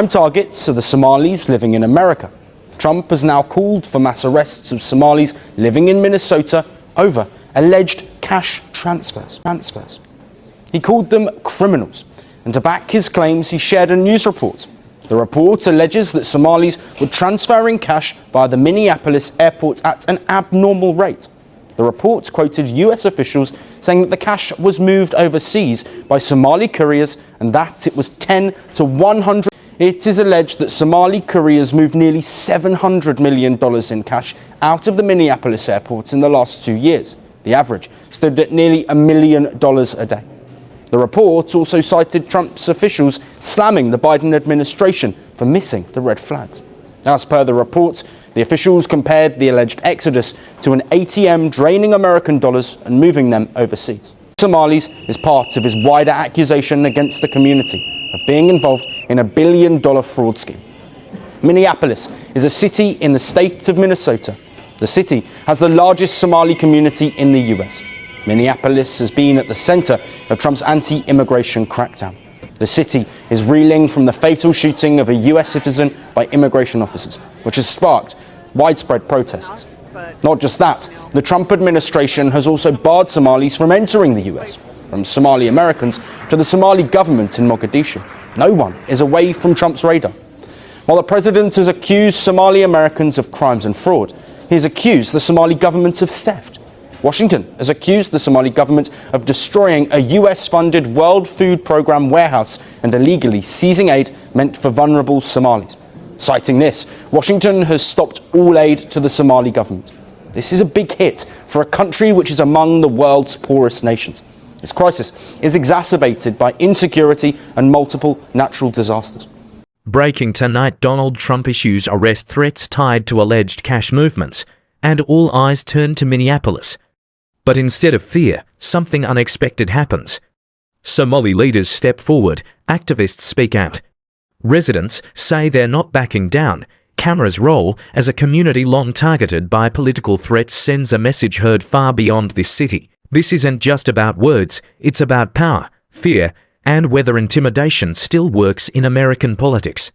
Prime targets are the Somalis living in America. Trump has now called for mass arrests of Somalis living in Minnesota over alleged cash transfers. He called them criminals, and to back his claims, he shared a news report. The report alleges that Somalis were transferring cash via the Minneapolis airport at an abnormal rate. The report quoted US officials saying that the cash was moved overseas by Somali couriers and that it was 10 to 100. It is alleged that Somali couriers moved nearly $700 million in cash out of the Minneapolis airport in the last 2 years. The average stood at nearly $1 million a day. The report also cited Trump's officials slamming the Biden administration for missing the red flags. As per the report, the officials compared the alleged exodus to an ATM draining American dollars and moving them overseas. Somalis is part of his wider accusation against the community of being involved in a $1 billion fraud scheme. Minneapolis is a city in the state of Minnesota. The city has the largest Somali community in the US. Minneapolis has been at the center of Trump's anti-immigration crackdown. The city is reeling from the fatal shooting of a US citizen by immigration officers, which has sparked widespread protests. Not just that, the Trump administration has also barred Somalis from entering the US, from Somali Americans to the Somali government in Mogadishu. No one is away from Trump's radar. While the president has accused Somali Americans of crimes and fraud, he has accused the Somali government of theft. Washington has accused the Somali government of destroying a US-funded World Food Programme warehouse and illegally seizing aid meant for vulnerable Somalis. Citing this, Washington has stopped all aid to the Somali government. This is a big hit for a country which is among the world's poorest nations. This crisis is exacerbated by insecurity and multiple natural disasters. Breaking tonight, Donald Trump issues arrest threats tied to alleged cash movements, and all eyes turn to Minneapolis. But instead of fear, something unexpected happens. Somali leaders step forward, activists speak out. Residents say they're not backing down. Cameras roll as a community long targeted by political threats sends a message heard far beyond this city. This isn't just about words, it's about power, fear, and whether intimidation still works in American politics.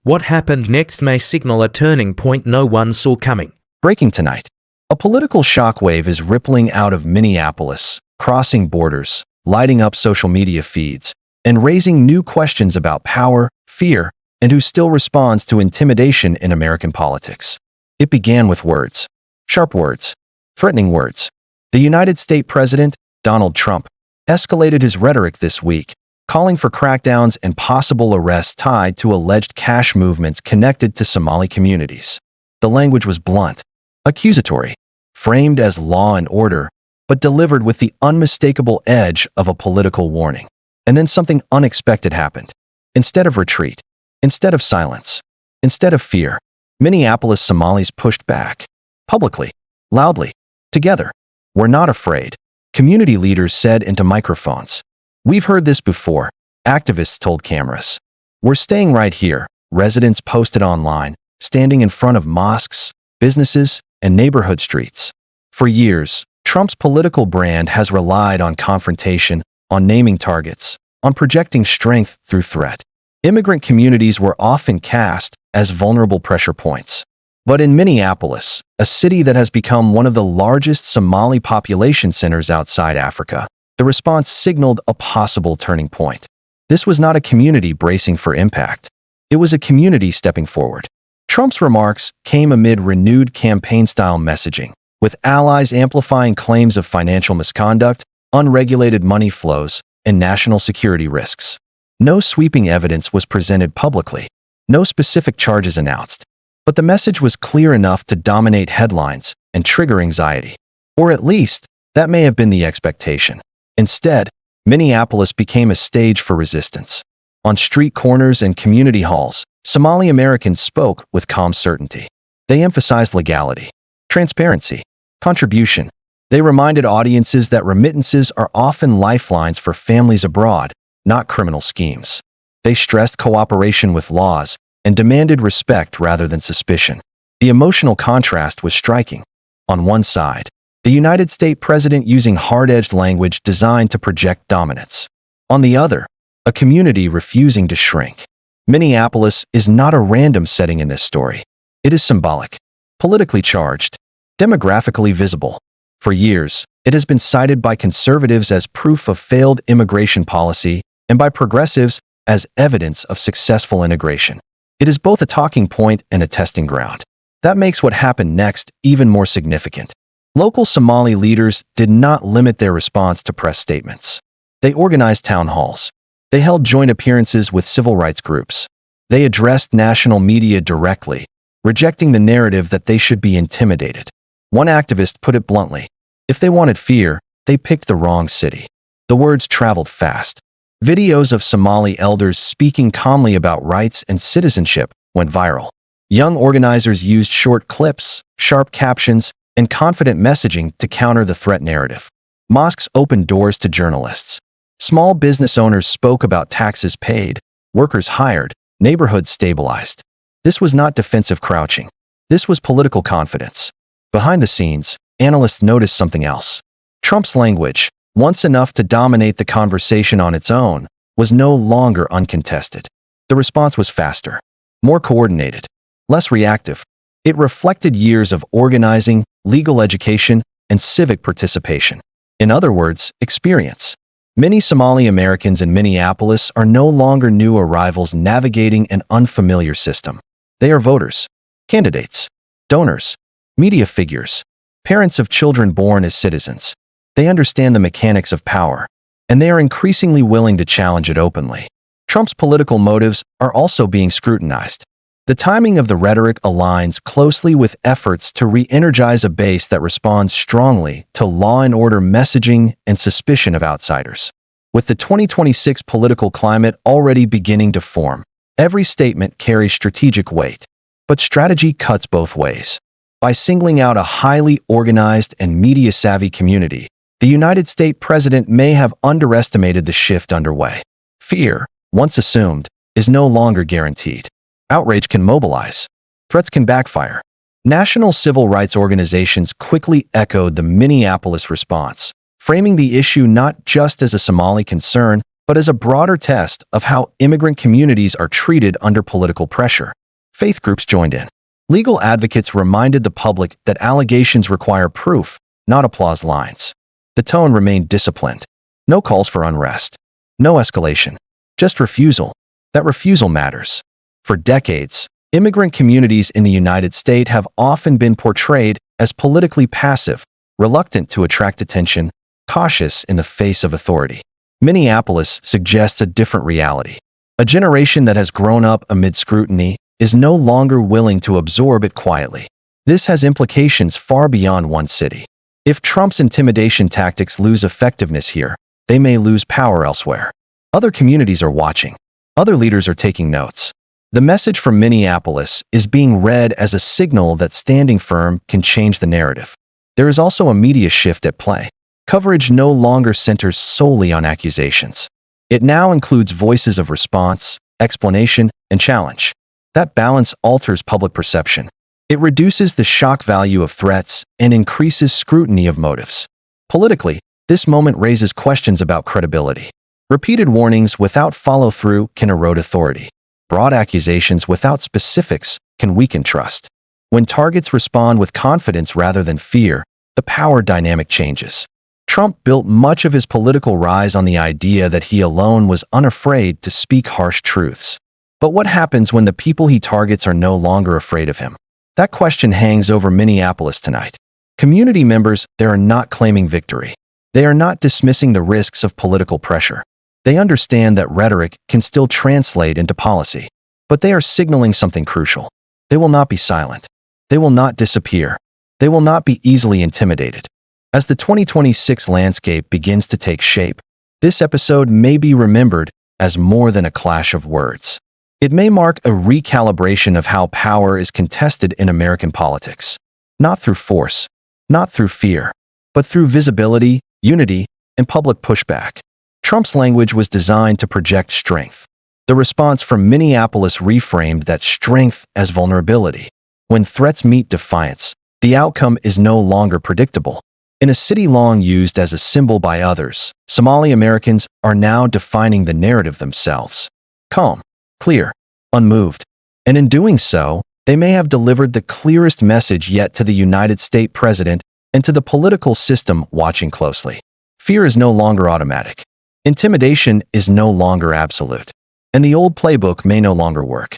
What happened next may signal a turning point no one saw coming. Breaking tonight. A political shockwave is rippling out of Minneapolis, crossing borders, lighting up social media feeds, and raising new questions about power, fear, and who still responds to intimidation in American politics. It began with words. Sharp words. Threatening words. The United States President, Donald Trump, escalated his rhetoric this week, calling for crackdowns and possible arrests tied to alleged cash movements connected to Somali communities. The language was blunt, accusatory, framed as law and order, but delivered with the unmistakable edge of a political warning. And then something unexpected happened. Instead of retreat, instead of silence, instead of fear, Minneapolis Somalis pushed back. Publicly, loudly, together. We're not afraid, community leaders said into microphones. We've heard this before, activists told cameras. We're staying right here, residents posted online, standing in front of mosques, businesses, and neighborhood streets. For years, Trump's political brand has relied on confrontation, on naming targets, on projecting strength through threat. Immigrant communities were often cast as vulnerable pressure points. But in Minneapolis, a city that has become one of the largest Somali population centers outside Africa, the response signaled a possible turning point. This was not a community bracing for impact. It was a community stepping forward. Trump's remarks came amid renewed campaign-style messaging, with allies amplifying claims of financial misconduct, unregulated money flows, and national security risks. No sweeping evidence was presented publicly, no specific charges announced, but the message was clear enough to dominate headlines and trigger anxiety. Or at least, that may have been the expectation. Instead, Minneapolis became a stage for resistance. On street corners and community halls, Somali Americans spoke with calm certainty. They emphasized legality, transparency, contribution. They reminded audiences that remittances are often lifelines for families abroad, not criminal schemes. They stressed cooperation with laws and demanded respect rather than suspicion. The emotional contrast was striking. On one side, the United States president using hard-edged language designed to project dominance. On the other, a community refusing to shrink. Minneapolis is not a random setting in this story. It is symbolic, politically charged, demographically visible. For years, it has been cited by conservatives as proof of failed immigration policy and by progressives as evidence of successful integration. It is both a talking point and a testing ground. That makes what happened next even more significant. Local Somali leaders did not limit their response to press statements. They organized town halls. They held joint appearances with civil rights groups. They addressed national media directly, rejecting the narrative that they should be intimidated. One activist put it bluntly: if they wanted fear, they picked the wrong city. The words traveled fast. Videos of Somali elders speaking calmly about rights and citizenship went viral. Young organizers used short clips, sharp captions, and confident messaging to counter the threat narrative. Mosques opened doors to journalists. Small business owners spoke about taxes paid, workers hired, neighborhoods stabilized. This was not defensive crouching. This was political confidence. Behind the scenes, analysts noticed something else. Trump's language, once enough to dominate the conversation on its own, was no longer uncontested. The response was faster, more coordinated, less reactive. It reflected years of organizing, legal education, and civic participation. In other words, experience. Many Somali Americans in Minneapolis are no longer new arrivals navigating an unfamiliar system. They are voters, candidates, donors, media figures, parents of children born as citizens. They understand the mechanics of power, and they are increasingly willing to challenge it openly. Trump's political motives are also being scrutinized. The timing of the rhetoric aligns closely with efforts to re-energize a base that responds strongly to law and order messaging and suspicion of outsiders. With the 2026 political climate already beginning to form, every statement carries strategic weight. But strategy cuts both ways. By singling out a highly organized and media-savvy community, the United States president may have underestimated the shift underway. Fear, once assumed, is no longer guaranteed. Outrage can mobilize. Threats can backfire. National civil rights organizations quickly echoed the Minneapolis response, framing the issue not just as a Somali concern, but as a broader test of how immigrant communities are treated under political pressure. Faith groups joined in. Legal advocates reminded the public that allegations require proof, not applause lines. The tone remained disciplined. No calls for unrest. No escalation. Just refusal. That refusal matters. For decades, immigrant communities in the United States have often been portrayed as politically passive, reluctant to attract attention, cautious in the face of authority. Minneapolis suggests a different reality. A generation that has grown up amid scrutiny is no longer willing to absorb it quietly. This has implications far beyond one city. If Trump's intimidation tactics lose effectiveness here, they may lose power elsewhere. Other communities are watching. Other leaders are taking notes. The message from Minneapolis is being read as a signal that standing firm can change the narrative. There is also a media shift at play. Coverage no longer centers solely on accusations. It now includes voices of response, explanation, and challenge. That balance alters public perception. It reduces the shock value of threats and increases scrutiny of motives. Politically, this moment raises questions about credibility. Repeated warnings without follow-through can erode authority. Broad accusations without specifics can weaken trust. When targets respond with confidence rather than fear, the power dynamic changes. Trump built much of his political rise on the idea that he alone was unafraid to speak harsh truths. But what happens when the people he targets are no longer afraid of him? That question hangs over Minneapolis tonight. Community members there are not claiming victory. They are not dismissing the risks of political pressure. They understand that rhetoric can still translate into policy. But they are signaling something crucial. They will not be silent. They will not disappear. They will not be easily intimidated. As the 2026 landscape begins to take shape, this episode may be remembered as more than a clash of words. It may mark a recalibration of how power is contested in American politics. Not through force, not through fear, but through visibility, unity, and public pushback. Trump's language was designed to project strength. The response from Minneapolis reframed that strength as vulnerability. When threats meet defiance, the outcome is no longer predictable. In a city long used as a symbol by others, Somali Americans are now defining the narrative themselves. Calm, clear, unmoved. And in doing so, they may have delivered the clearest message yet to the United States president and to the political system watching closely. Fear is no longer automatic. Intimidation is no longer absolute. And the old playbook may no longer work.